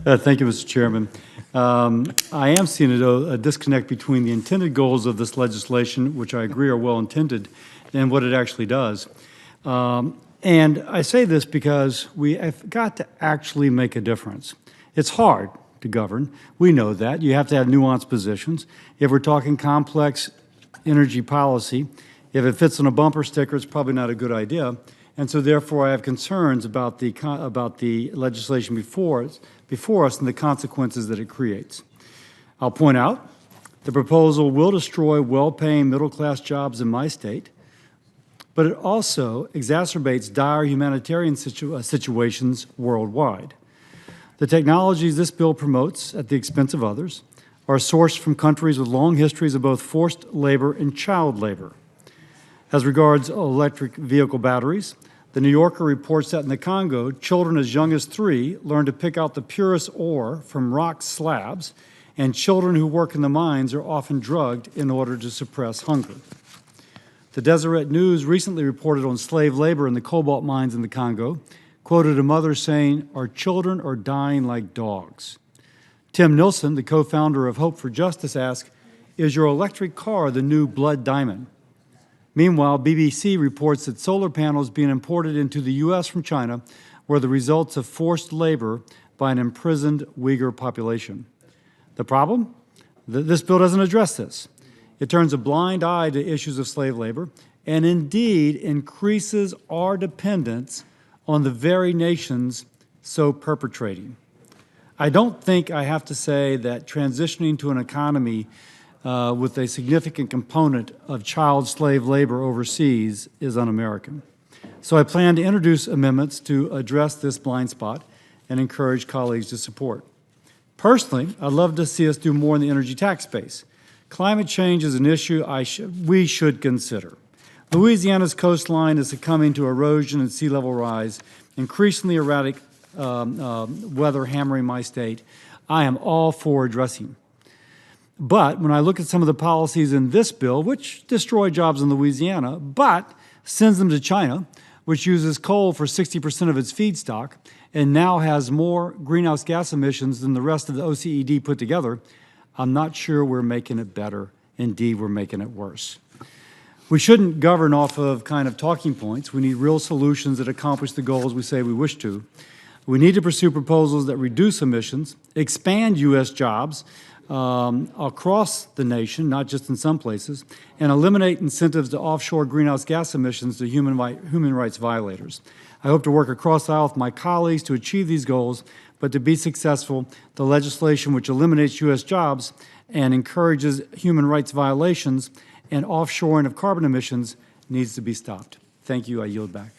Thank you, Mr. Chairman. I am seeing a disconnect between the intended goals of this legislation, which I agree are well intended, and what it actually does. And I say this because we have got to actually make a difference. It's hard to govern. We know that. You have to have nuanced positions. If we're talking complex energy policy, if it fits on a bumper sticker, it's probably not a good idea. And so therefore I have concerns about the legislation before us and the consequences that it creates. I'll point out the proposal will destroy well-paying middle-class jobs in my state, but it also exacerbates dire humanitarian situations worldwide. The technologies this bill promotes at the expense of others are sourced from countries with long histories of both forced labor and child labor. As regards electric vehicle batteries, the New Yorker reports that in the Congo, children as young as 3 learn to pick out the purest ore from rock slabs, and children who work in the mines are often drugged in order to suppress hunger. The Deseret News recently reported on slave labor in the cobalt mines in the Congo, quoted a mother saying, "Our children are dying like dogs." Tim Nilsson, the co-founder of Hope for Justice, asked, "Is your electric car the new blood diamond?" Meanwhile, BBC reports that solar panels being imported into the U.S. from China were the results of forced labor by an imprisoned Uyghur population. The problem? This bill doesn't address this. It turns a blind eye to issues of slave labor and indeed increases our dependence on the very nations so perpetrating. I don't think I have to say that transitioning to an economy with a significant component of child slave labor overseas is un-American. So I plan to introduce amendments to address this blind spot and encourage colleagues to support. Personally, I'd love to see us do more in the energy tax space. Climate change is an issue we should consider. Louisiana's coastline is succumbing to erosion and sea level rise, increasingly erratic weather hammering my state. I am all for addressing. But when I look at some of the policies in this bill, which destroy jobs in Louisiana, but sends them to China, which uses coal for 60% of its feedstock, and now has more greenhouse gas emissions than the rest of the OECD put together, I'm not sure we're making it better. Indeed, we're making it worse. We shouldn't govern off of kind of talking points. We need real solutions that accomplish the goals we say we wish to. We need to pursue proposals that reduce emissions, expand U.S. jobs across the nation, not just in some places, and eliminate incentives to offshore greenhouse gas emissions to human rights violators. I hope to work across the aisle with my colleagues to achieve these goals, but to be successful, the legislation which eliminates U.S. jobs and encourages human rights violations and offshoring of carbon emissions needs to be stopped. Thank you. I yield back.